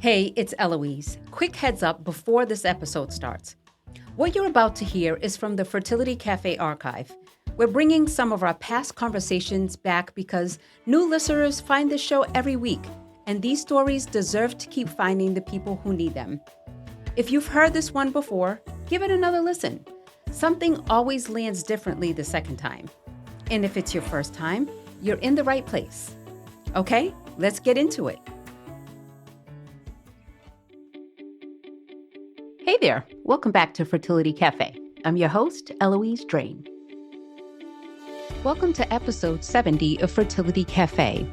Hey, it's Eloise. Quick heads up before this episode starts. What you're about to hear is from the Fertility Cafe archive. We're bringing some of our past conversations back because new listeners find this show every week, and these stories deserve to keep finding the people who need them. If you've heard this one before, give it another listen. Something always lands differently the second time. And if it's your first time, you're in the right place. Okay, let's get into it. Hey there, welcome back to Fertility Cafe. I'm your host, Eloise Drain. Welcome to episode 70 of Fertility Cafe.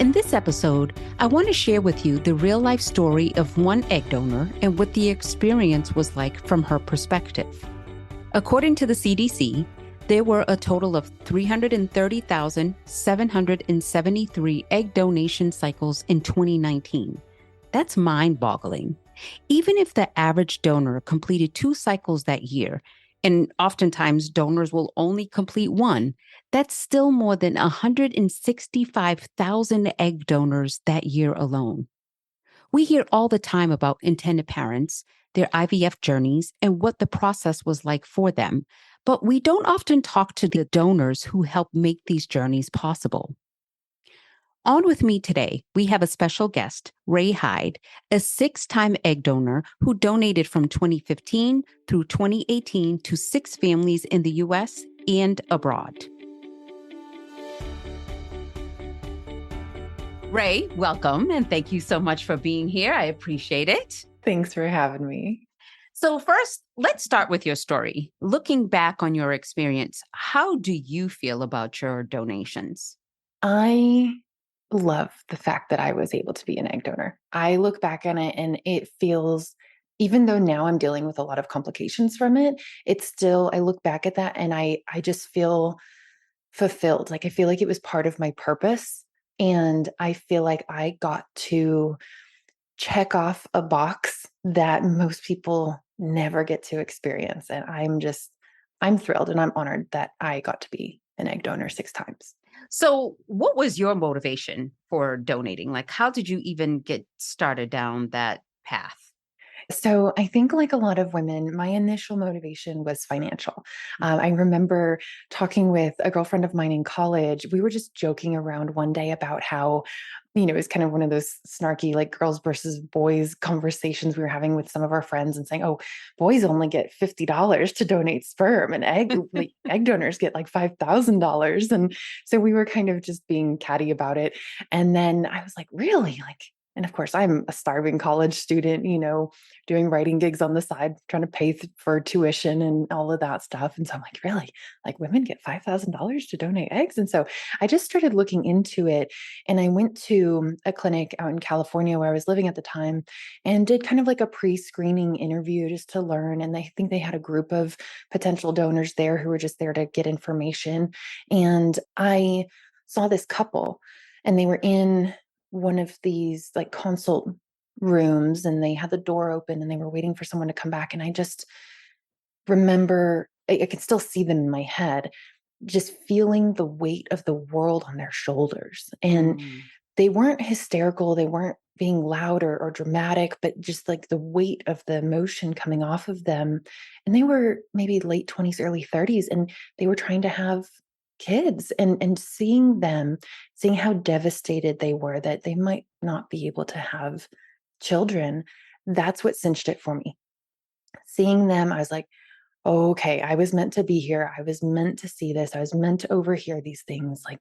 In this episode, I want to share with you the real life story of one egg donor and what the experience was like from her perspective. According to the CDC, there were a total of 330,773 egg donation cycles in 2019. That's mind-boggling. Even if the average donor completed 2 cycles that year, and oftentimes donors will only complete 1, that's still more than 165,000 egg donors that year alone. We hear all the time about intended parents, their IVF journeys, and what the process was like for them, but we don't often talk to the donors who help make these journeys possible. On with me today, we have a special guest, Rai Hyde, a 6-time egg donor who donated from 2015 through 2018 to 6 families in the U.S. and abroad. Rai, welcome, and thank you so much for being here. I appreciate it. Thanks for having me. So first, let's start with your story. Looking back on your experience, how do you feel about your donations? I love the fact that I was able to be an egg donor. I look back on it and it feels, even though now I'm dealing with a lot of complications from it, it's still, I look back at that and I just feel fulfilled. Like I feel like it was part of my purpose. And I feel like I got to check off a box that most people never get to experience. And I'm thrilled and I'm honored that I got to be an egg donor 6 times. So, what was your motivation for donating? Like, how did you even get started down that path? So I think like a lot of women, my initial motivation was financial. I remember talking with a girlfriend of mine in college. We were just joking around one day about how, it was kind of one of those snarky, like girls versus boys conversations we were having with some of our friends and saying, oh, boys only get $50 to donate sperm and egg donors get like $5,000. And so we were kind of just being catty about it. And then I was like, really? And of course, I'm a starving college student, doing writing gigs on the side, trying to pay for tuition and all of that stuff. And so I'm like, really? Like women get $5,000 to donate eggs? And so I just started looking into it. And I went to a clinic out in California where I was living at the time and did kind of like a pre-screening interview just to learn. And I think they had a group of potential donors there who were just there to get information. And I saw this couple and they were in one of these like consult rooms and they had the door open and they were waiting for someone to come back. And I just remember, I could still see them in my head, just feeling the weight of the world on their shoulders. And they weren't hysterical. They weren't being loud or dramatic, but just like the weight of the emotion coming off of them. And they were maybe late 20s, early 30s, and they were trying to have kids and seeing how devastated they were that they might not be able to have children. That's what cinched it for me. Seeing them, I was like, okay, I was meant to be here. I was meant to see this. I was meant to overhear these things. Like,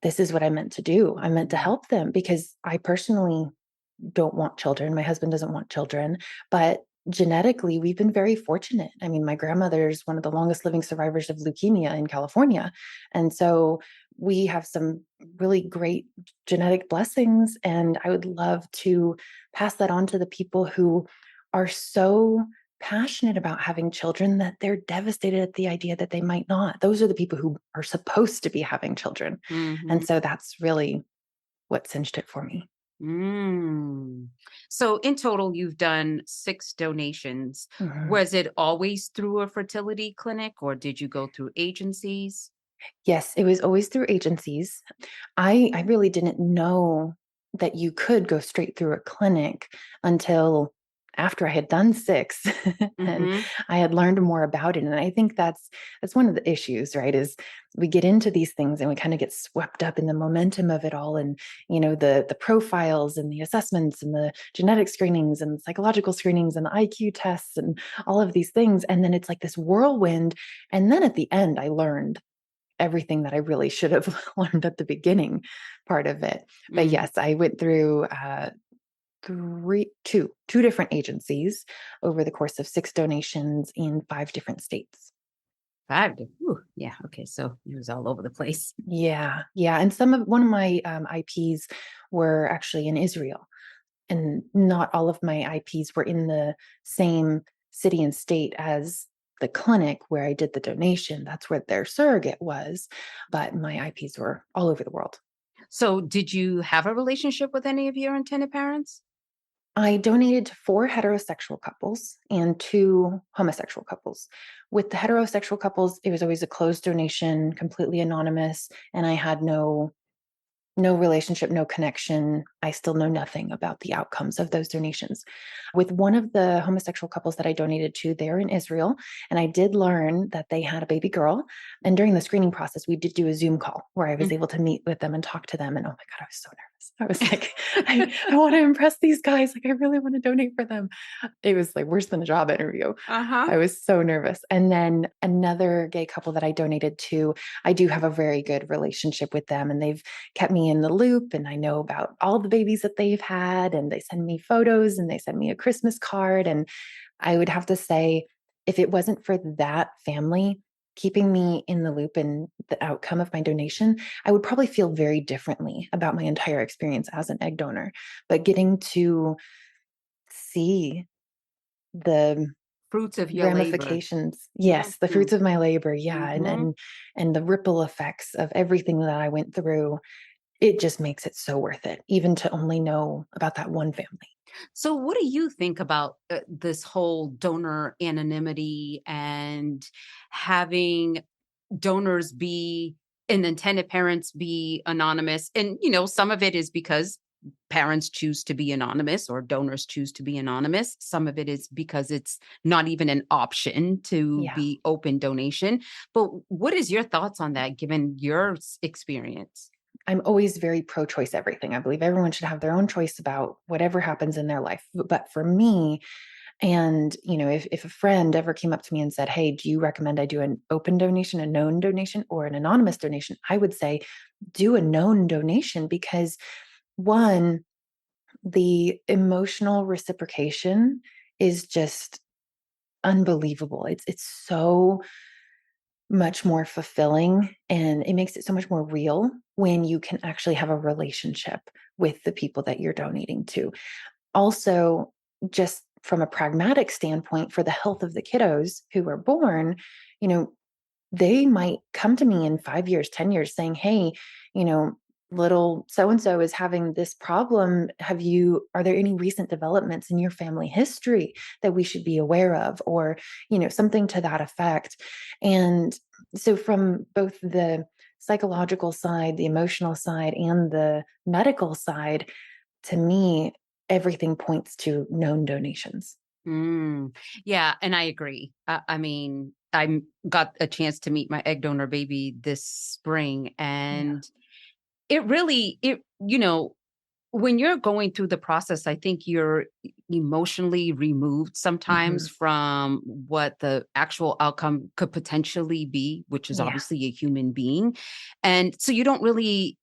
this is what I meant to do. I meant to help them because I personally don't want children. My husband doesn't want children, but genetically, we've been very fortunate. I mean, my grandmother's one of the longest living survivors of leukemia in California. And so we have some really great genetic blessings. And I would love to pass that on to the people who are so passionate about having children that they're devastated at the idea that they might not. Those are the people who are supposed to be having children. And so that's really what cinched it for me. So in total, you've done 6 donations. Mhm. Was it always through a fertility clinic or did you go through agencies? Yes, it was always through agencies. I really didn't know that you could go straight through a clinic until after I had done 6 and Hmm. I had learned more about it. And I think that's one of the issues, right? Is we get into these things and we kind of get swept up in the momentum of it all, and the profiles and the assessments and the genetic screenings and psychological screenings and the IQ tests and all of these things. And then it's like this whirlwind. And then at the end, I learned everything that I really should have learned at the beginning part of it. But Mm. yes, I went through two different agencies over the course of 6 donations in 5 different states. Yeah. Okay. So it was all over the place. Yeah, yeah, and one of my IPs were actually in Israel, and not all of my IPs were in the same city and state as the clinic where I did the donation. That's where their surrogate was, but my IPs were all over the world. So did you have a relationship with any of your intended parents? I donated to 4 heterosexual couples and 2 homosexual couples. With the heterosexual couples, it was always a closed donation, completely anonymous, and I had no relationship, no connection. I still know nothing about the outcomes of those donations. With one of the homosexual couples that I donated to, they're in Israel, and I did learn that they had a baby girl. And during the screening process, we did do a Zoom call where I was able to meet with them and talk to them. And oh my God, I was so nervous. I was like, I want to impress these guys. Like, I really want to donate for them. It was like worse than a job interview. Uh-huh. I was so nervous. And then another gay couple that I donated to, I do have a very good relationship with them, and they've kept me in the loop, and I know about all the babies that they've had, and they send me photos and they send me a Christmas card. And I would have to say, if it wasn't for that family keeping me in the loop and the outcome of my donation, I would probably feel very differently about my entire experience as an egg donor. But getting to see the Fruits of your labor. ramifications, yes, the Mhm. fruits of my labor, yeah, and Mhm. and the ripple effects of everything that I went through, it just makes it so worth it, even to only know about that one family. So, what do you think about this whole donor anonymity and having donors be and intended parents be anonymous? And, some of it is because parents choose to be anonymous or donors choose to be anonymous. Some of it is because it's not even an option to Yeah. be open donation. But what is your thoughts on that, given your experience? I'm always very pro-choice everything. I believe everyone should have their own choice about whatever happens in their life. But for me, and if a friend ever came up to me and said, "Hey, do you recommend I do an open donation, a known donation, or an anonymous donation?" I would say, do a known donation because one, the emotional reciprocation is just unbelievable. It's so much more fulfilling, and it makes it so much more real when you can actually have a relationship with the people that you're donating to. Also, just from a pragmatic standpoint, for the health of the kiddos who are born, you know, they might come to me in 5 years, 10 years saying, "Hey, you know, little so and so is having this problem. Are there any recent developments in your family history that we should be aware of?" Or, something to that effect. And so, from both the psychological side, the emotional side, and the medical side, to me, everything points to known donations. Mm, yeah, and I agree. I mean, I got a chance to meet my egg donor baby this spring, Yeah. and it really, when you're going through the process, I think you're emotionally removed sometimes Mhm. from what the actual outcome could potentially be, which is Yeah. obviously a human being. And so you don't really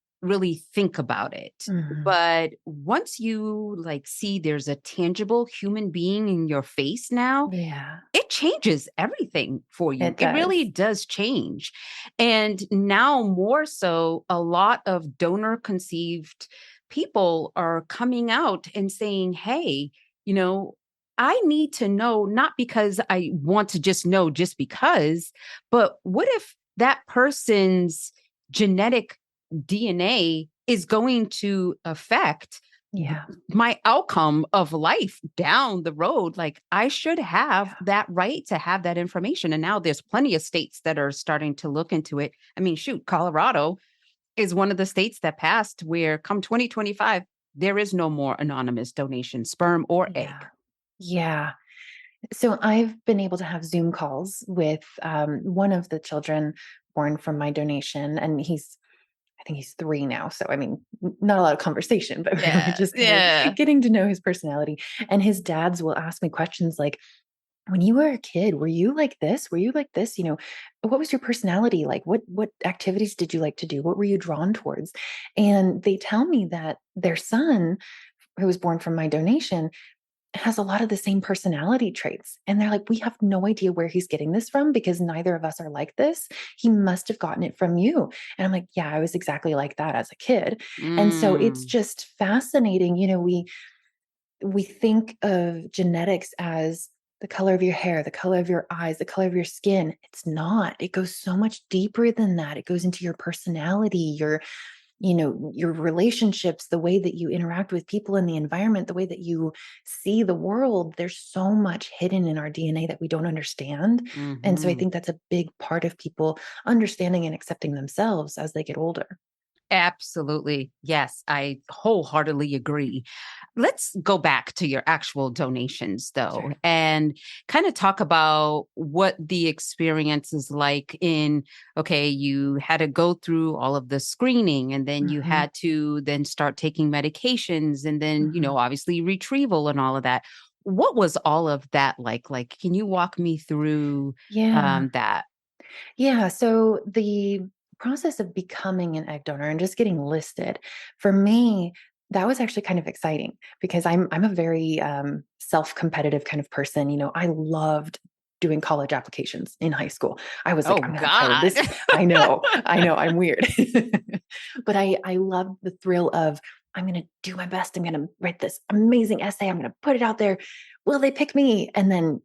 think about it. Mhm. But once you like see there's a tangible human being in your face now, Yeah, it changes everything for you. it It really does. does change. And now more so, a lot of donor conceived people are coming out and saying, "Hey, you know, I need to know not because I want to just know just because, but what if that person's genetic DNA is going to affect Yeah. my outcome of life down the road? Like, I should have Yeah. that right to have that information." And now there's plenty of states that are starting to look into it. I mean, shoot, Colorado is one of the states that passed where come 2025 there is no more anonymous donation, sperm or Yeah. egg. Yeah. So I've been able to have Zoom calls with one of the children born from my donation, and I think he's 3 now. So, I mean, not a lot of conversation, but really Yeah, just kind yeah. of getting to know his personality. And his dads will ask me questions like, when you were a kid, were you like this? Were you like this? What was your personality like? What activities did you like to do? What were you drawn towards? And they tell me that their son, who was born from my donation, has a lot of the same personality traits. And they're like, we have no idea where he's getting this from because neither of us are like this. He must have gotten it from you. And I'm like, yeah, I was exactly like that as a kid. And so it's Mm, just fascinating. We think of genetics as the color of your hair, the color of your eyes, the color of your skin. It's not. It goes so much deeper than that. It goes into your personality, your relationships, the way that you interact with people in the environment, the way that you see the world. There's so much hidden in our DNA that we don't understand. And so I mhm. think that's a big part of people understanding and accepting themselves as they get older. Absolutely. Yes, I wholeheartedly agree. Let's go back to your actual donations, though, Sure. and kind of talk about what the experience is like in, okay, you had to go through all of the screening and then you Hmm. had to then start taking medications and then, Hmm. obviously retrieval and all of that. What was all of that like? Like, can you walk me through Yeah. that? Yeah. So the process of becoming an egg donor and just getting listed, for me, that was actually kind of exciting because I'm a very self-competitive kind of person. I loved doing college applications in high school. I was like, Oh, I'm gonna apply to God. this. I know, I'm weird. But I love the thrill of I'm gonna do my best. I'm gonna write this amazing essay. I'm gonna put it out there. Will they pick me? And then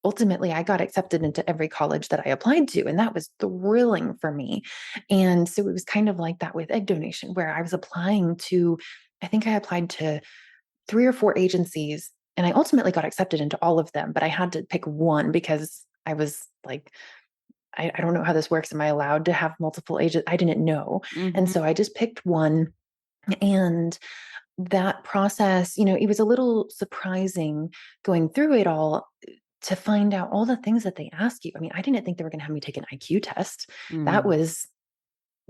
ultimately I got accepted into every college that I applied to. And that was thrilling for me. And so it was kind of like that with egg donation, where I was applying to, I think I applied to 3 or 4 agencies and I ultimately got accepted into all of them, but I had to pick one because I was like, I don't know how this works. Am I allowed to have multiple agents? I didn't know. And Mhm. so I just picked one. And that process, it was a little surprising going through it all to find out all the things that they ask you. I mean, I didn't think they were going to have me take an IQ test. That Mm. was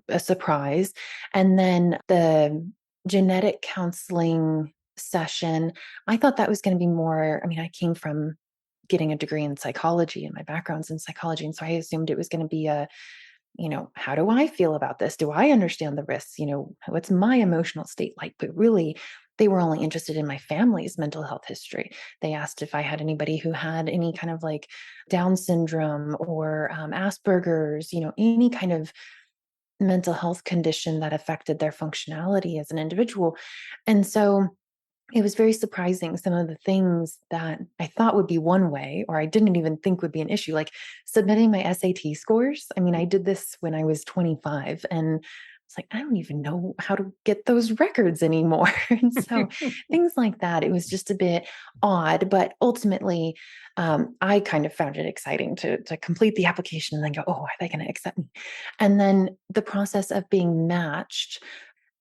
a surprise. And then the genetic counseling session, I thought that was going to be more. I mean, I came from getting a degree in psychology and my background's in psychology. And so I assumed it was going to be how do I feel about this? Do I understand the risks? What's my emotional state like? But really, they were only interested in my family's mental health history. They asked if I had anybody who had any kind of like Down syndrome or Asperger's, any kind of mental health condition that affected their functionality as an individual. And so it was very surprising some of the things that I thought would be one way, or I didn't even think would be an issue, like submitting my SAT scores. I mean, I did this when I was 25 and it's like, I don't even know how to get those records anymore. And so things like that, it was just a bit odd, but ultimately, I kind of found it exciting to complete the application and then go, oh, are they going to accept me? And then the process of being matched,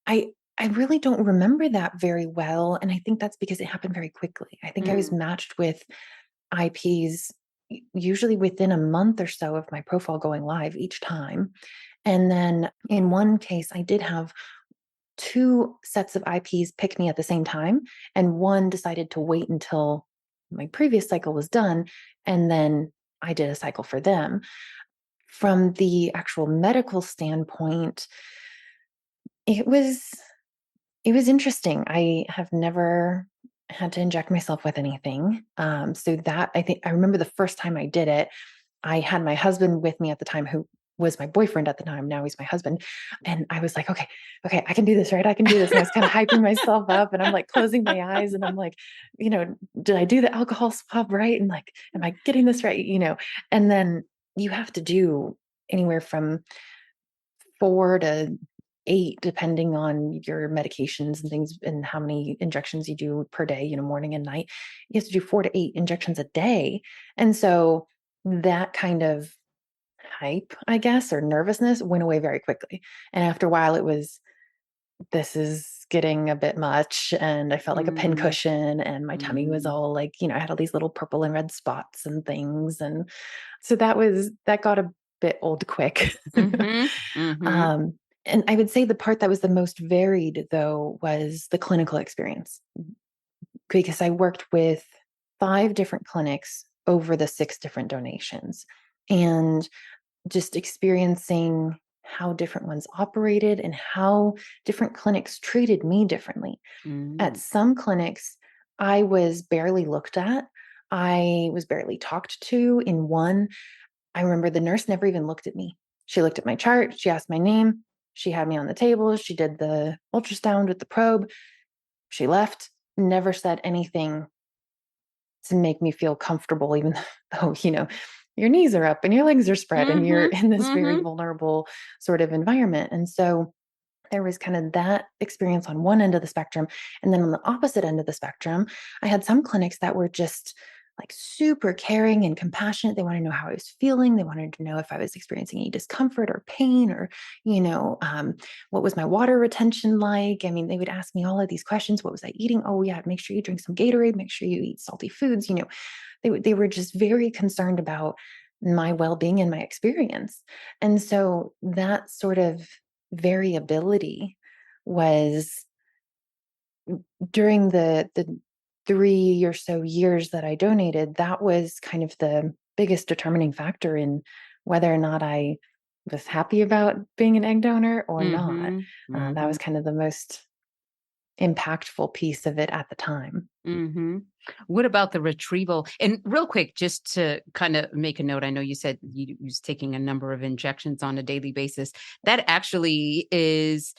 I I really don't remember that very well, and I think that's because it happened very quickly. I think I was Mm. matched with IPs usually within a month or so of my profile going live each time. And then in one case, I did have 2 sets of IPs pick me at the same time, and one decided to wait until my previous cycle was done, and then I did a cycle for them. From the actual medical standpoint, it was It was interesting. I have never had to inject myself with anything. So that I think I remember the first time I did it, I had my husband with me at the time who was my boyfriend at the time. Now he's my husband. And I was like, okay, okay, I can do this, right? I can do this. And I was kind of hyping myself up and I'm like closing my eyes and I'm like, did I do the alcohol swab right? And like, am I getting this right? And then you have to do anywhere from 4 to 8, depending on your medications and things and how many injections you do per day, morning and night. You have to do 4 to 8 injections a day. And so that kind of hype, I guess, or nervousness went away very quickly. And after a while, it was this is getting a bit much. And I felt like a Mm, pincushion, and my tummy was mm, all like, I had all these little purple and red spots and things. And so that got a bit old quick. mhm, mhm, um, and I would say the part that was the most varied, though, was the clinical experience, because I worked with 5 different clinics over the 6 different donations. And just experiencing how different ones operated and how different clinics treated me differently. At mm, some clinics, I was barely looked at. I was barely talked to. In one, I remember the nurse never even looked at me. She looked at my chart, she asked my name, she had me on the table, she did the ultrasound with the probe, she left, never said anything to make me feel comfortable, even though, your knees are up and your legs are spread and you're mhm, in this very mhm, vulnerable sort of environment. And so there was kind of that experience on one end of the spectrum. And then on the opposite end of the spectrum, I had some clinics that were just like super caring and compassionate. They wanted to know how I was feeling. They wanted to know if I was experiencing any discomfort or pain, or, what was my water retention like? I mean, they would ask me all of these questions. What was I eating? Oh, yeah, make sure you drink some Gatorade. Make sure you eat salty foods. They were just very concerned about my well-being and my experience. And so that sort of variability was during the 3 or so years that I donated, that was kind of the biggest determining factor in whether or not I was happy about being an egg donor or not. mhm, That mhm, was kind of the most impactful piece of it at the time. mhm. What about the retrieval? And real quick, just to kind of make a note, I know you said you was taking a number of injections on a daily basis. That actually is,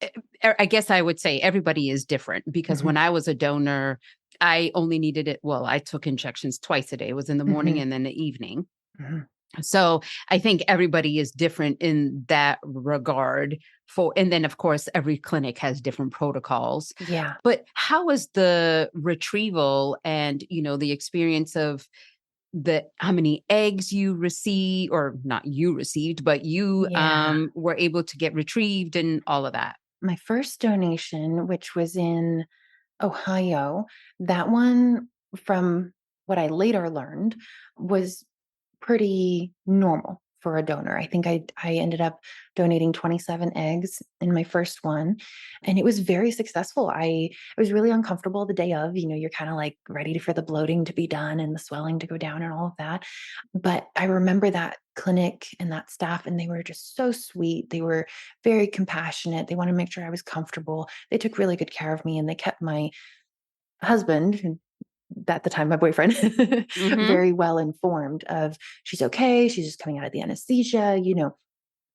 eh, I guess I would say everybody is different because when Mhm, I was a donor, I only needed it. Well, I took injections twice a day. It was in the morning mhm, and then the evening. mhm. So I think everybody is different in that regard and then of course every clinic has different protocols. Yeah, But how is the retrieval and, the experience of how many eggs you receive, or not you received, but you yeah. were able to get retrieved and all of that? My first donation, which was in Ohio, that one, from what I later learned, was pretty normal for a donor. I think I ended up donating 27 eggs in my first one, and it was very successful. I was really uncomfortable the day of, you're kind of like ready for the bloating to be done and the swelling to go down and all of that. But I remember that clinic and that staff, and they were just so sweet. They were very compassionate. They wanted to make sure I was comfortable. They took really good care of me, and they kept my husband, who at the time my boyfriend, Mhm. very well informed of, she's okay, she's just coming out of the anesthesia.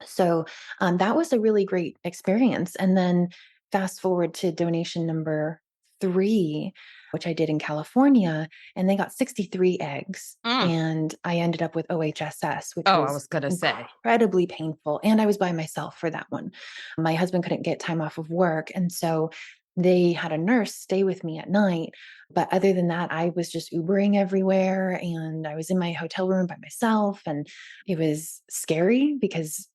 So that was a really great experience. And then fast forward to donation number 3, which I did in California, and they got 63 eggs. Mm. And I ended up with OHSS, which Oh, I was was gonna say. incredibly painful. And I was by myself for that one. My husband couldn't get time off of work. And so they had a nurse stay with me at night. But other than that, I was just Ubering everywhere, and I was in my hotel room by myself. And it was scary because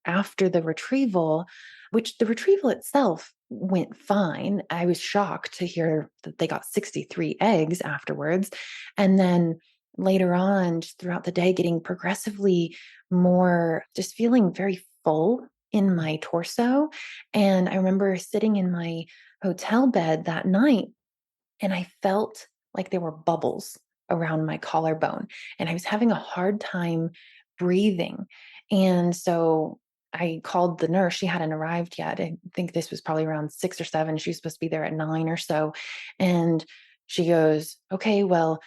after the retrieval, which the retrieval itself went fine, I was shocked to hear that they got 63 eggs afterwards. And then later on, just throughout the day, getting progressively more, just feeling very full in my torso. And I remember sitting in my hotel bed that night, and I felt like there were bubbles around my collarbone, and I was having a hard time breathing. And so I called the nurse. She hadn't arrived yet. I think this was probably around 6 or 7. She was supposed to be there at 9 or so. And she goes, "Okay, well,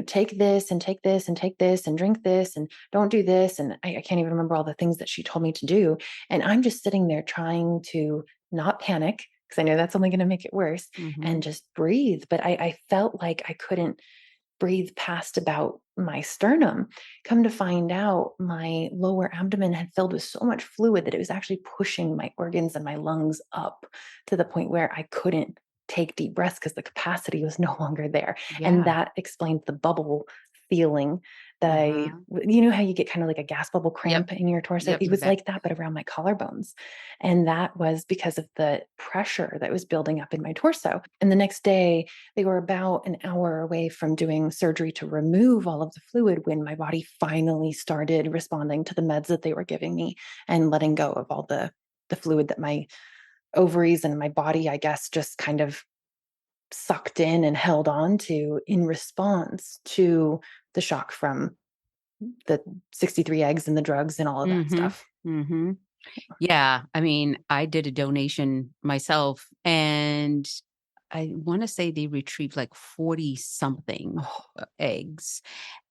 take this and take this and take this and drink this and don't do this." And I can't even remember all the things that she told me to do. And I'm just sitting there trying to not panic, because I know that's only going to make it worse, and Mhm. just breathe. But I felt like I couldn't breathe past about my sternum. Come to find out, my lower abdomen had filled with so much fluid that it was actually pushing my organs and my lungs up to the point where I couldn't take deep breaths because the capacity was no longer there. And Yeah. that explains the bubble feeling Uh-huh. you know how you get kind of like a gas bubble Yep. cramp in your torso? Yep. It The was back. like that, but around my collarbones. And that was because of the pressure that was building up in my torso. And the next day, they were about an hour away from doing surgery to remove all of the fluid when my body finally started responding to the meds that they were giving me and letting go of all the fluid that my ovaries and my body, I guess, just kind of sucked in and held on to in response to the shock from the 63 eggs and the drugs and all of that Mm-hmm. stuff. Mm-hmm. Yeah. I mean, I did a donation myself, and I want to say they retrieved like 40 something Oh, eggs.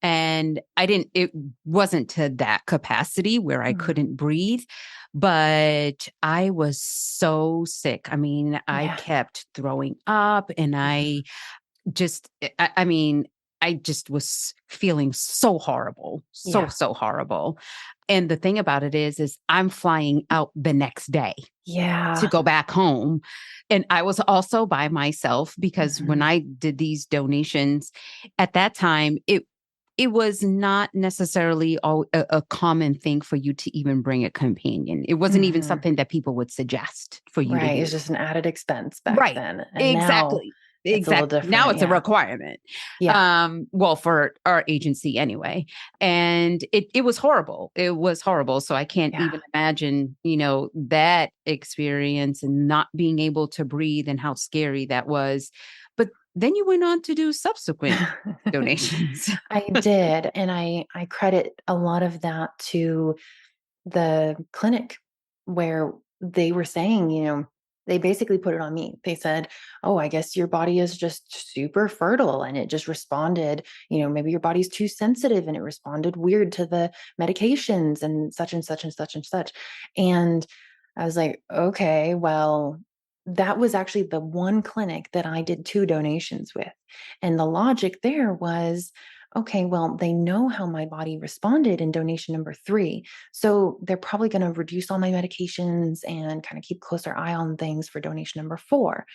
And it wasn't to that capacity where I mm, couldn't breathe, but I was so sick. I mean, I yeah. kept throwing up, and Mhm. I mean, I just was feeling so horrible, so, Yeah. so horrible. And the thing about it is I'm flying out the next day to Yeah. go back home. And I was also by myself because when Mhm. I did these donations at that time, it was not necessarily a common thing for you to even bring a companion. It wasn't even Mhm. something that people would suggest for you to Right. It's do. just an added expense back Right. then. And now Exactly. it's a little Exactly. Now different. it's a Yeah. requirement. Yeah. Well, for our agency anyway. And it was horrible. It was horrible. So I can't Yeah. even imagine, that experience and not being able to breathe and how scary that was. But then you went on to do subsequent donations. I did. And I credit a lot of that to the clinic where they were saying, they basically put it on me. They said, "Oh, I guess your body is just super fertile and it just responded, maybe your body's too sensitive and it responded weird to the medications and such and such and such and such." And I was like, "Okay, well, that was actually the one clinic that I did two donations with." And the logic there was, okay, well, they know how my body responded in donation number 3, so they're probably going to reduce all my medications and kind of keep closer eye on things for donation number 4.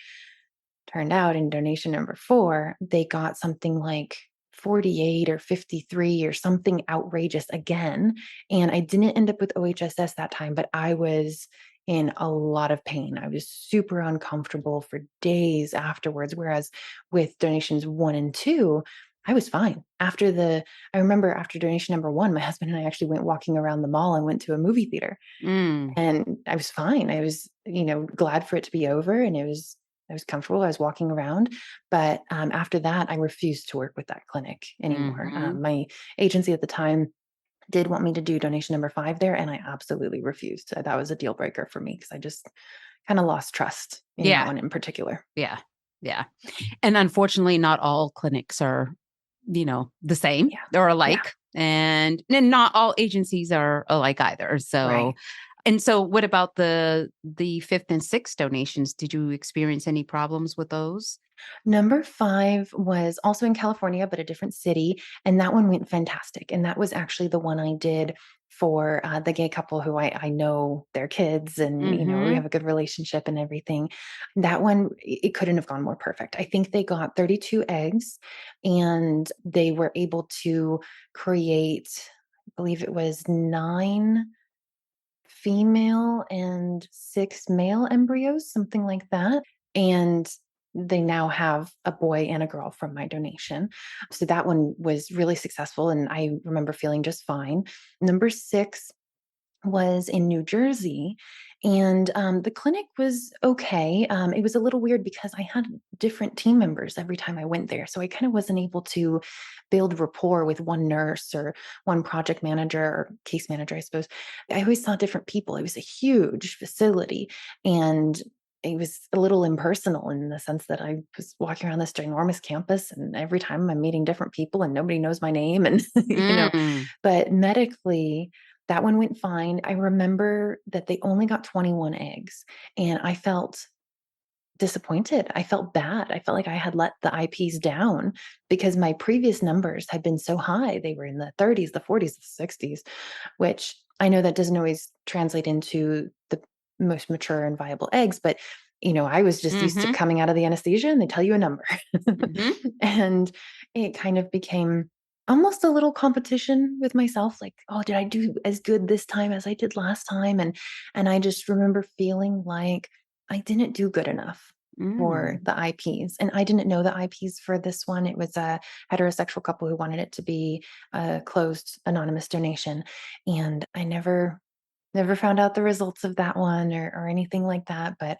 Turned out in donation number 4, they got something like 48 or 53 or something outrageous again. And I didn't end up with OHSS that time, but I was in a lot of pain. I was super uncomfortable for days afterwards. Whereas with donations 1 and 2, I was fine. I remember after donation number 1, my husband and I actually went walking around the mall and went to a movie theater. Mm, And I was fine. I was, glad for it to be over, and I was comfortable. I was walking around, but after that, I refused to work with that clinic anymore. mhm. My agency at the time did want me to do donation number 5 there, and I absolutely refused. That was a deal breaker for me because I just kind of lost trust in that Yeah. one in particular. Yeah. Yeah. And unfortunately, not all clinics are, the same Yeah. or Yeah. alike. And then not all agencies are alike either. So, Right. and so what about the fifth and sixth donations? Did you experience any problems with those? Number 5 was also in California, but a different city, and that one went fantastic, and that was actually the one I did for, the gay couple who I know their kids and, we Mm-hmm. have a good relationship and everything. That one, it couldn't have gone more perfect. I think they got 32 eggs, and they were able to create, I believe it was 9 female and 6 male embryos, something like that. And they now have a boy and a girl from my donation. So that one was really successful. And I remember feeling just fine. Number 6 was in New Jersey, and the clinic was okay. It was a little weird because I had different team members every time I went there, so I kind of wasn't able to build rapport with one nurse or one project manager or case manager, I suppose. I always saw different people. It was a huge facility, and it was a little impersonal in the sense that I was walking around this ginormous campus, and every time I'm meeting different people, and nobody knows my name, and Mm, But medically, that one went fine. I remember that they only got 21 eggs, and I felt disappointed. I felt bad. I felt like I had let the IPs down because my previous numbers had been so high. They were in the 30s, the 40s, the 60s, which I know that doesn't always translate into the most mature and viable eggs, but I was just used to mm-hmm. coming out of the anesthesia and they tell you a number. Mm-hmm. And it kind of became almost a little competition with myself, like, oh, did I do as good this time as I did last time? And I just remember feeling like I didn't do good enough for Mm. the IPs. And I didn't know the IPs for this one. It was a heterosexual couple who wanted it to be a closed anonymous donation. And I never found out the results of that one or anything like that, but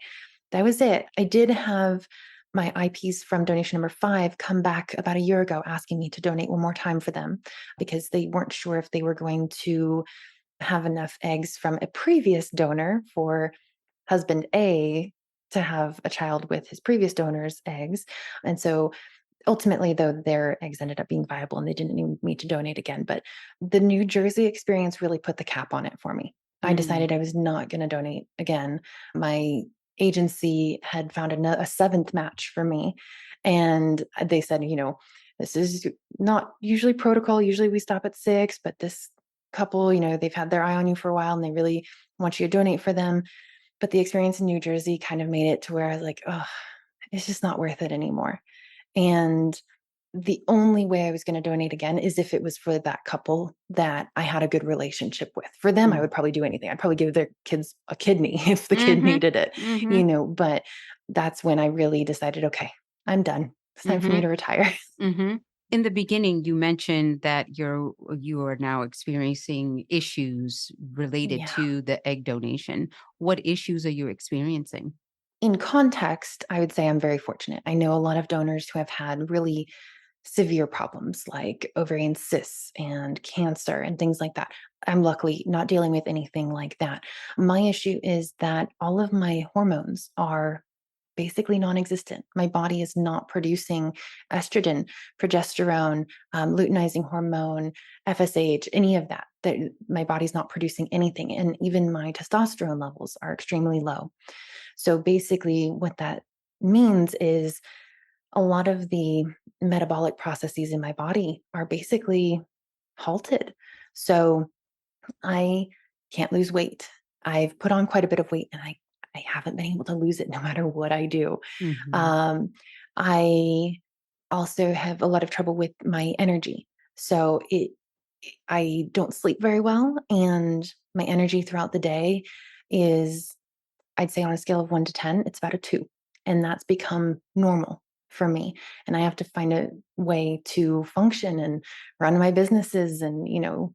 that was it. I did have my IPs from donation number 5 come back about a year ago asking me to donate one more time for them because they weren't sure if they were going to have enough eggs from a previous donor for husband A to have a child with his previous donor's eggs. And so ultimately, though, their eggs ended up being viable and they didn't need me to donate again. But the New Jersey experience really put the cap on it for me. I Mm. decided I was not going to donate again. My agency had found a seventh match for me. And they said, this is not usually protocol. Usually we stop at 6, but this couple, they've had their eye on you for a while and they really want you to donate for them. But the experience in New Jersey kind of made it to where I was like, oh, it's just not worth it anymore. And the only way I was gonna donate again is if it was for that couple that I had a good relationship with. For them, I Mm. would probably do anything. I'd probably give their kids a kidney if the kid Mhm. needed it, Mhm. but that's when I really decided, "Okay, I'm done. It's time for me Mhm. to retire." Mhm. In the beginning, you mentioned that you are now experiencing issues related Yeah. to the egg donation. What issues are you experiencing? In context, I would say I'm very fortunate. I know a lot of donors who have had really severe problems like ovarian cysts and cancer and things like that. I'm luckily not dealing with anything like that. My issue is that all of my hormones are basically non existent. My body is not producing estrogen, progesterone, luteinizing hormone, FSH, any of that. My body's not producing anything. And even my testosterone levels are extremely low. So basically, what that means is a lot of the metabolic processes in my body are basically halted. So I can't lose weight. I've put on quite a bit of weight and I haven't been able to lose it no matter what I do. Mhm. Um, I also have a lot of trouble with my energy. So I don't sleep very well and my energy throughout the day is, I'd say on a scale of 1 to 10, it's about a 2, and that's become normal for me, and I have to find a way to function and run my businesses and,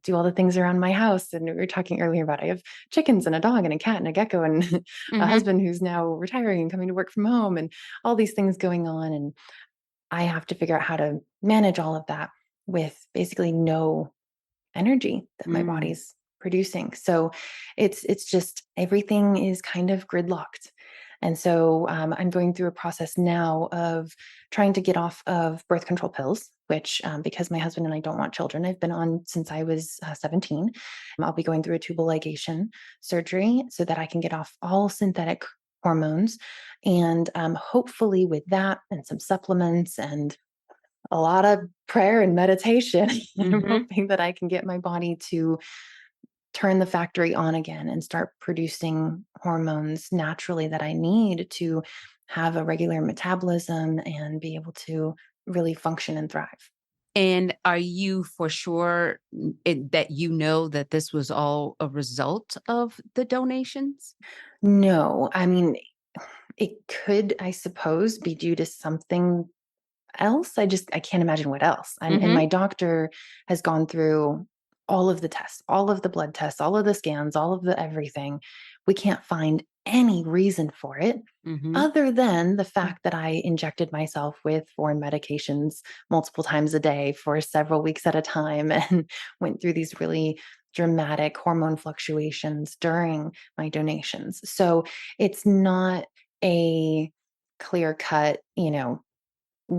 do all the things around my house, and we were talking earlier about I have chickens and a dog and a cat and a gecko and a Mhm. husband who's now retiring and coming to work from home and all these things going on, and I have to figure out how to manage all of that with basically no energy that my Mm. body's producing. So it's just everything is kind of gridlocked. And so I'm going through a process now of trying to get off of birth control pills, which, because my husband and I don't want children, I've been on since I was 17. I'll be going through a tubal ligation surgery so that I can get off all synthetic hormones. And hopefully, with that and some supplements and a lot of prayer and meditation. I'm Mhm. hoping that I can get my body to turn the factory on again and start producing hormones naturally that I need to have a regular metabolism and be able to really function and thrive. And are you for sure that you know that this was all a result of the donations? No, I mean, it could, I suppose, be due to something else. I can't imagine what else. And Mhm. my doctor has gone through all of the tests, all of the blood tests, all of the scans, all of the everything. We can't find any reason for it Mhm. other than the fact that I injected myself with foreign medications multiple times a day for several weeks at a time and went through these really dramatic hormone fluctuations during my donations. So it's not a clear cut,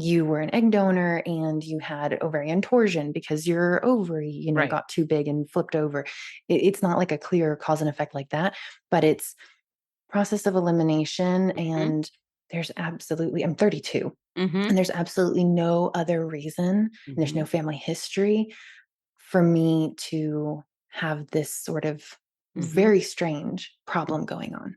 you were an egg donor and you had ovarian torsion because your ovary, Right. got too big and flipped over. It's not like a clear cause and effect like that, but it's process of elimination. Mhm. And I'm 32, Mhm. and there's absolutely no other reason, and there's no Mhm. family history for me to have this sort of Mm-hmm. very strange problem going on.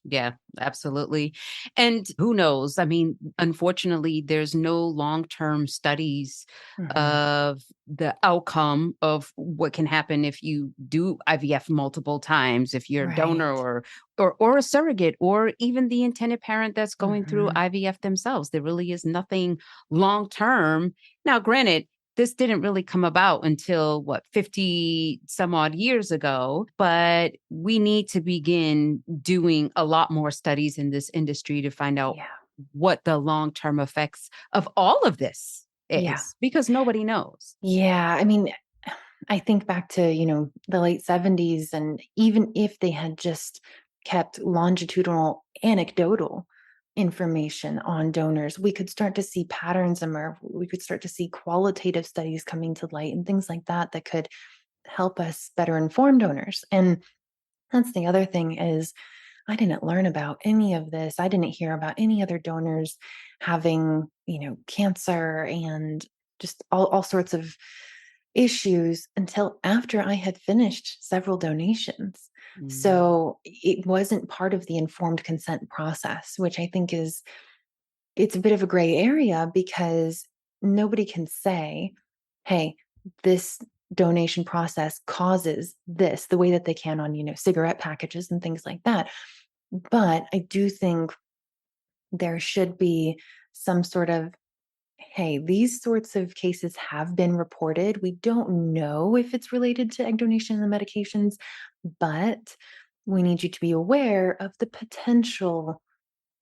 Yeah, absolutely. And who knows? I mean, unfortunately, there's no long-term studies Mhm. of the outcome of what can happen if you do IVF multiple times, if you're a donor Right. or a surrogate, or even the intended parent that's going through Mhm. IVF themselves. There really is nothing long-term. Now, granted, this didn't really come about until what, 50 some odd years ago, but we need to begin doing a lot more studies in this industry to find out Yeah. what the long-term effects of all of this Yeah. is, because nobody knows. Yeah. I mean, I think back to, the late 70s, and even if they had just kept longitudinal anecdotal information on donors, we could start to see patterns emerge. We could start to see qualitative studies coming to light and things like that that could help us better inform donors. And that's the other thing is I didn't learn about any of this. I didn't hear about any other donors having, cancer and just all sorts of issues until after I had finished several donations. Mm. So it wasn't part of the informed consent process, which I think it's a bit of a gray area because nobody can say, hey, this donation process causes this the way that they can on, cigarette packages and things like that. But I do think there should be some sort of, hey, these sorts of cases have been reported. We don't know if it's related to egg donation and the medications, but we need you to be aware of the potential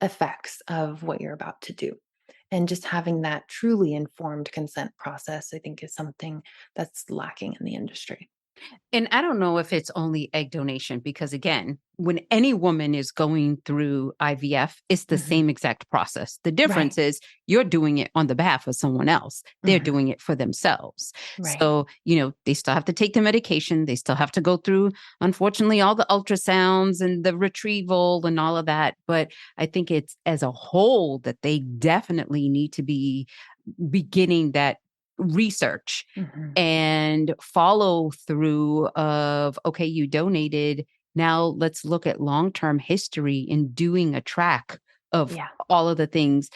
effects of what you're about to do. And just having that truly informed consent process, I think, is something that's lacking in the industry. And I don't know if it's only egg donation, because again, when any woman is going through IVF, it's the Hmm. same exact process. The Right. difference is you're doing it on the behalf of someone else. They're Hmm. doing it for themselves. Right. So, they still have to take the medication. They still have to go through, unfortunately, all the ultrasounds and the retrieval and all of that. But I think it's as a whole that they definitely need to be beginning that research Hmm. and follow through of, okay, you donated, now let's look at long-term history in doing a track of Yeah. all of the things.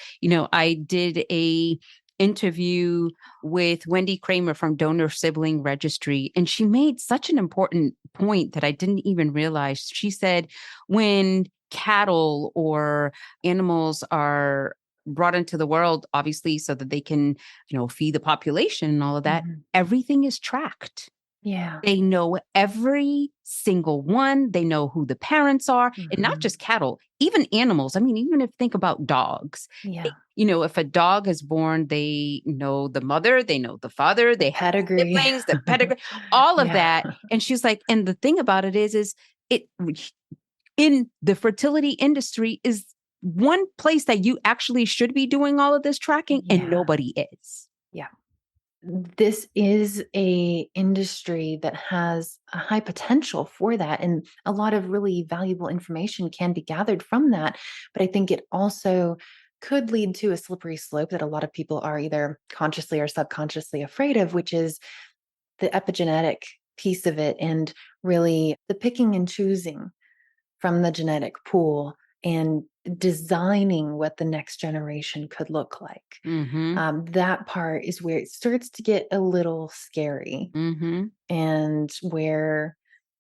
I did a interview with Wendy Kramer from Donor Sibling Registry, and she made such an important point that I didn't even realize. She said when cattle or animals are brought into the world, obviously, so that they can, feed the population and all of that, Hmm. everything is tracked. Yeah. They know every single one. They know who the parents are, and not Hmm. just cattle, even animals. I mean, even if think about dogs, Yeah. if a dog is born, they know the mother, they know the father, The they have pedigree. siblings, the pedigree, all of Yeah. that. And she's like, and the thing about it is it in the fertility industry is one place that you actually should be doing all of this tracking, and Yeah. nobody is. Yeah. This is a industry that has a high potential for that, and a lot of really valuable information can be gathered from that. But I think it also could lead to a slippery slope that a lot of people are either consciously or subconsciously afraid of, which is the epigenetic piece of it and really the picking and choosing from the genetic pool and designing what the next generation could look like. Mhm. That part is where it starts to get a little scary, Mhm. and where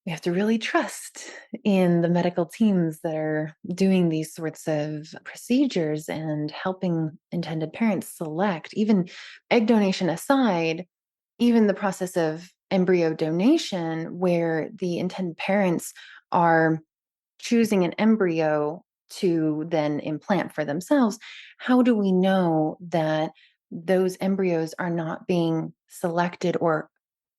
we have to really trust in the medical teams that are doing these sorts of procedures and helping intended parents select, even egg donation aside, even the process of embryo donation, where the intended parents are choosing an embryo to then implant for themselves. How do we know that those embryos are not being selected or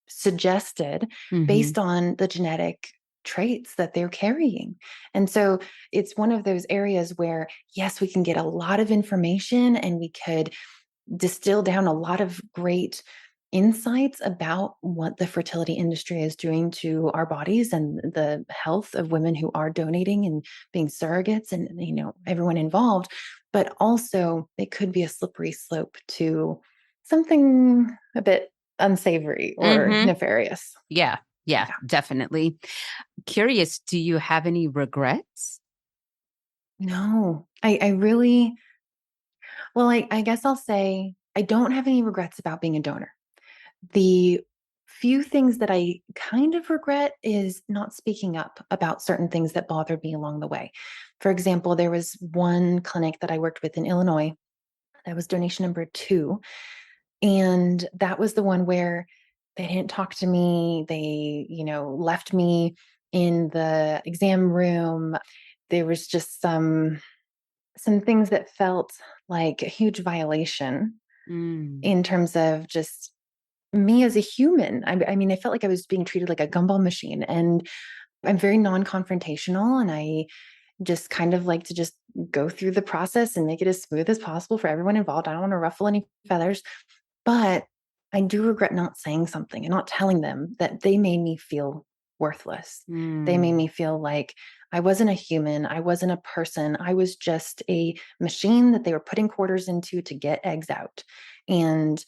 suggested Mhm. based on the genetic traits that they're carrying? And so it's one of those areas where, yes, we can get a lot of information and we could distill down a lot of great insights about what the fertility industry is doing to our bodies and the health of women who are donating and being surrogates and everyone involved. But also it could be a slippery slope to something a bit unsavory or Mhm. nefarious. Yeah. Yeah, Yeah. definitely. Curious, do you have any regrets? No, I really, well, I guess I'll say I don't have any regrets about being a donor. The few things that I kind of regret is not speaking up about certain things that bothered me along the way. For example, there was one clinic that I worked with in Illinois. That was donation number 2. And that was the one where they didn't talk to me. They, left me in the exam room. There was just some things that felt like a huge violation Mm, in terms of just me as a human. I mean, I felt like I was being treated like a gumball machine, and I'm very non-confrontational, and I just kind of like to just go through the process and make it as smooth as possible for everyone involved. I don't want to ruffle any feathers, but I do regret not saying something and not telling them that they made me feel worthless. They made mm. me feel like I wasn't a human. I wasn't a person. I was just a machine that they were putting quarters into to get eggs out. And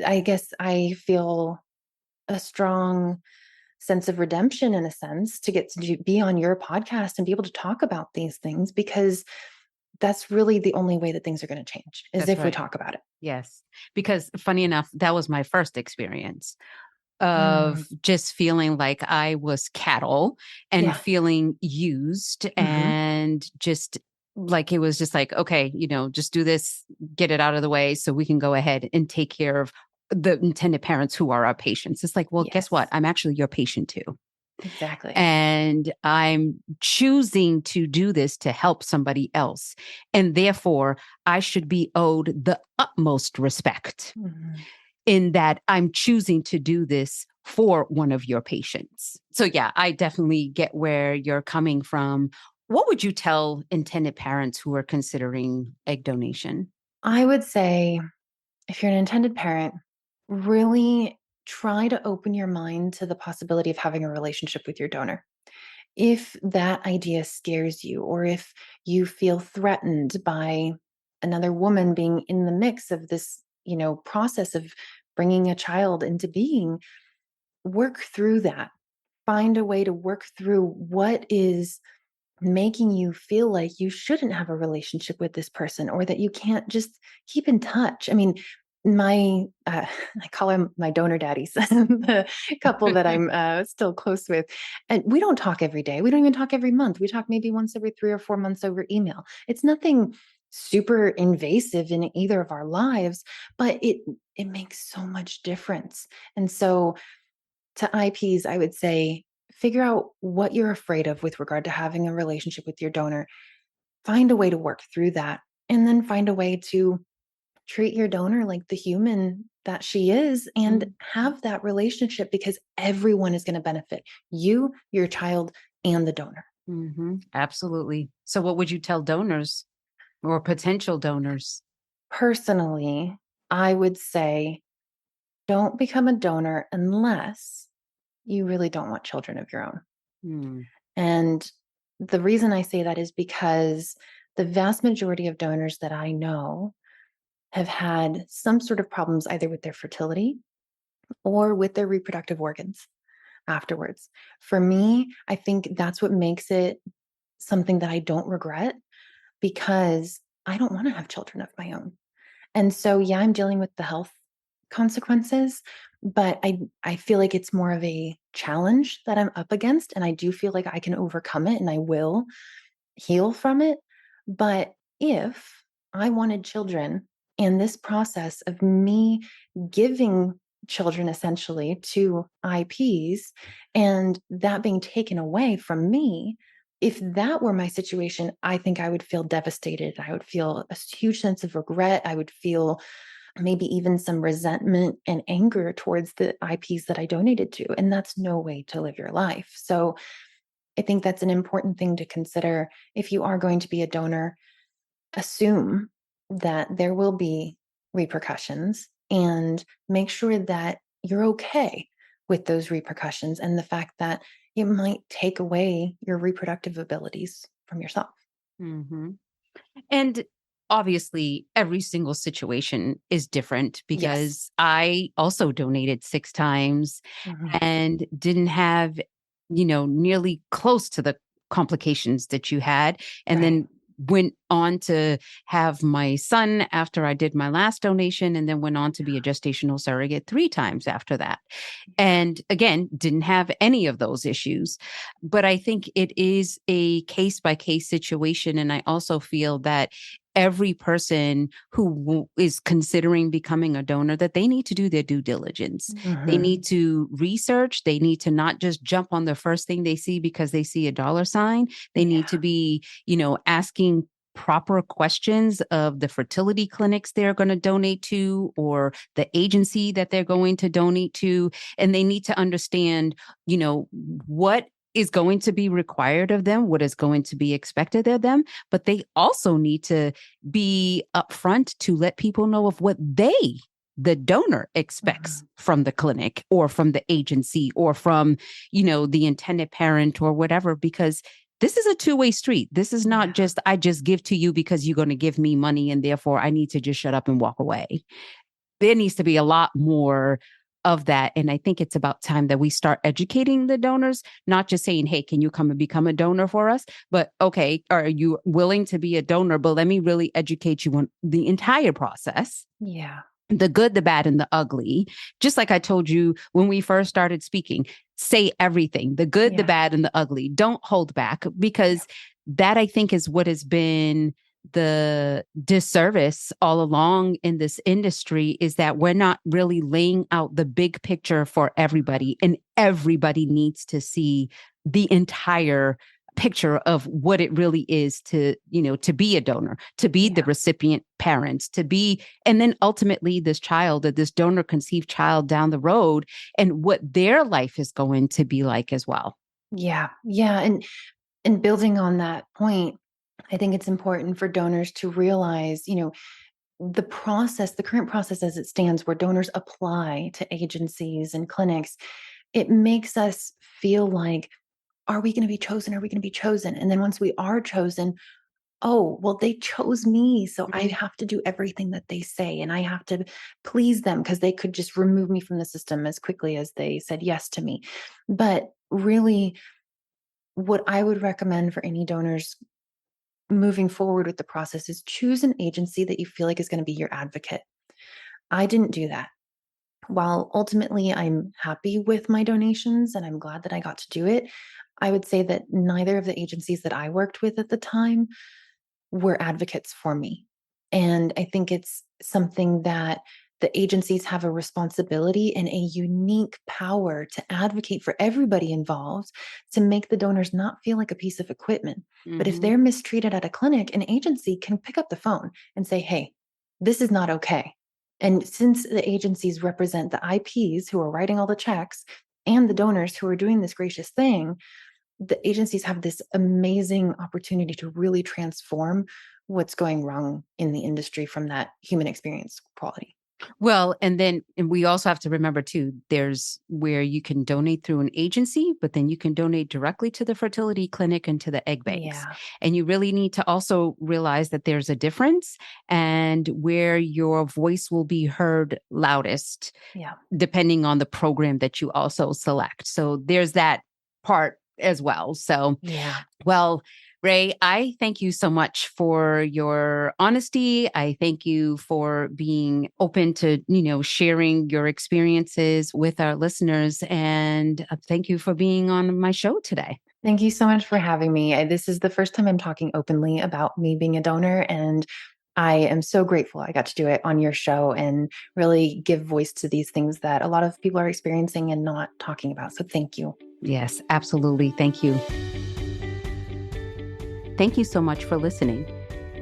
I guess I feel a strong sense of redemption in a sense to get to be on your podcast and be able to talk about these things, because that's really the only way that things are going to change is That's if we right. talk about it. Yes. Because funny enough, that was my first experience Mm, of just feeling like I was cattle and yeah. feeling used Hmm. and just like it was just like, okay, just do this, get it out of the way so we can go ahead and take care of the intended parents who are our patients. It's like, well, guess what? Yes, I'm actually your patient too. exactly. And I'm choosing to do this to help somebody else. And therefore, I should be owed the utmost respect Mhm. in that I'm choosing to do this for one of your patients. So, yeah, I definitely get where you're coming from. What would you tell intended parents who are considering egg donation? I would say if you're an intended parent, really try to open your mind to the possibility of having a relationship with your donor. If that idea scares you, or if you feel threatened by another woman being in the mix of this, process of bringing a child into being, work through that. Find a way to work through what is making you feel like you shouldn't have a relationship with this person, or that you can't just keep in touch. I mean, my I call them my donor daddies, the couple that I'm still close with, and we don't talk every day. We don't even talk every month. We talk maybe once every 3 or 4 months over email. It's nothing super invasive in either of our lives, but it makes so much difference. And so to IPs, I would say figure out what you're afraid of with regard to having a relationship with your donor. Find a way to work through that, and then find a way to treat your donor like the human that she is and Mm, have that relationship, because everyone is going to benefit, you, your child, and the donor. absolutely. So, what would you tell donors or potential donors? Personally, I would say don't become a donor unless you really don't want children of your own. Hmm. And the reason I say that is because the vast majority of donors that I know have had some sort of problems either with their fertility or with their reproductive organs afterwards. For me, I think that's what makes it something that I don't regret, because I don't want to have children of my own. And so, yeah, I'm dealing with the health consequences, but I feel like it's more of a challenge that I'm up against, and I do feel like I can overcome it and I will heal from it. But if I wanted children, and this process of me giving children essentially to IPs and that being taken away from me, if that were my situation, I think I would feel devastated. I would feel a huge sense of regret. I would feel maybe even some resentment and anger towards the IPs that I donated to. And that's no way to live your life. So I think that's an important thing to consider. If you are going to be a donor, assume that there will be repercussions, and make sure that you're okay with those repercussions and the fact that it might take away your reproductive abilities from yourself. Hmm. And obviously every single situation is different Yes. because I also donated 6 times Mhm. and didn't have, nearly close to the complications that you had. And Right. then went on to have my son after I did my last donation, and then went on to be a gestational surrogate 3 times after that. And again, didn't have any of those issues. But I think it is a case by case situation. And I also feel that every person who is considering becoming a donor, that they need to do their due diligence. They Mhm. need to research. They need to not just jump on the first thing they see because they see a dollar sign. They Yeah. need to be, asking proper questions of the fertility clinics they're going to donate to, or the agency that they're going to donate to. And they need to understand, what is going to be required of them, what is going to be expected of them. But they also need to be upfront to let people know of what the donor expects Mhm. from the clinic or from the agency or from, the intended parent or whatever, because this is a two-way street. This is not Yeah. just, I just give to you because you're going to give me money and therefore I need to just shut up and walk away. There needs to be a lot more of that. And I think it's about time that we start educating the donors, not just saying, hey, can you come and become a donor for us? But okay, are you willing to be a donor? But let me really educate you on the entire process, Yeah. the good, the bad, and the ugly. Just like I told you when we first started speaking, say everything, the good, the Yeah. bad, and the ugly. Don't hold back, because that, I think, is what has been the disservice all along in this industry, is that we're not really laying out the big picture for everybody, and everybody needs to see the entire picture of what it really is to, to be a donor, to be the Yeah. recipient parent, to be, and then ultimately this child, that this donor conceived child down the road, and what their life is going to be like as well. Yeah. Yeah. And building on that point, I think it's important for donors to realize, the process, the current process as it stands, where donors apply to agencies and clinics, it makes us feel like, are we going to be chosen? Are we going to be chosen? And then once we are chosen, oh, well, they chose me. So I Mhm. have to do everything that they say, and I have to please them, because they could just remove me from the system as quickly as they said yes to me. But really, what I would recommend for any donors moving forward with the process is choose an agency that you feel like is going to be your advocate. I didn't do that. While ultimately I'm happy with my donations and I'm glad that I got to do it, I would say that neither of the agencies that I worked with at the time were advocates for me. And I think it's something that the agencies have a responsibility and a unique power to advocate for everybody involved, to make the donors not feel like a piece of equipment. But if Mhm. they're mistreated at a clinic, an agency can pick up the phone and say, hey, this is not okay. And since the agencies represent the IPs who are writing all the checks and the donors who are doing this gracious thing, the agencies have this amazing opportunity to really transform what's going wrong in the industry from that human experience quality. Well, and we also have to remember too, there's where you can donate through an agency, but then you can donate directly to the fertility clinic and to the egg banks. Yeah. And you really need to also realize that there's a difference, and where your voice will be heard loudest, Yeah. depending on the program that you also select. So there's that part as well. So, Yeah. well, Ray, I thank you so much for your honesty. I thank you for being open to, sharing your experiences with our listeners. And thank you for being on my show today. Thank you so much for having me. This is the first time I'm talking openly about me being a donor, and I am so grateful I got to do it on your show and really give voice to these things that a lot of people are experiencing and not talking about. So thank you. Yes, absolutely. Thank you. Thank you so much for listening.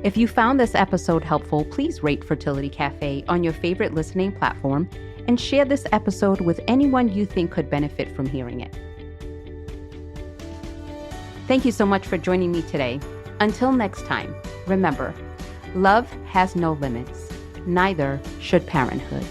If you found this episode helpful, please rate Fertility Cafe on your favorite listening platform and share this episode with anyone you think could benefit from hearing it. Thank you so much for joining me today. Until next time, remember, love has no limits. Neither should parenthood.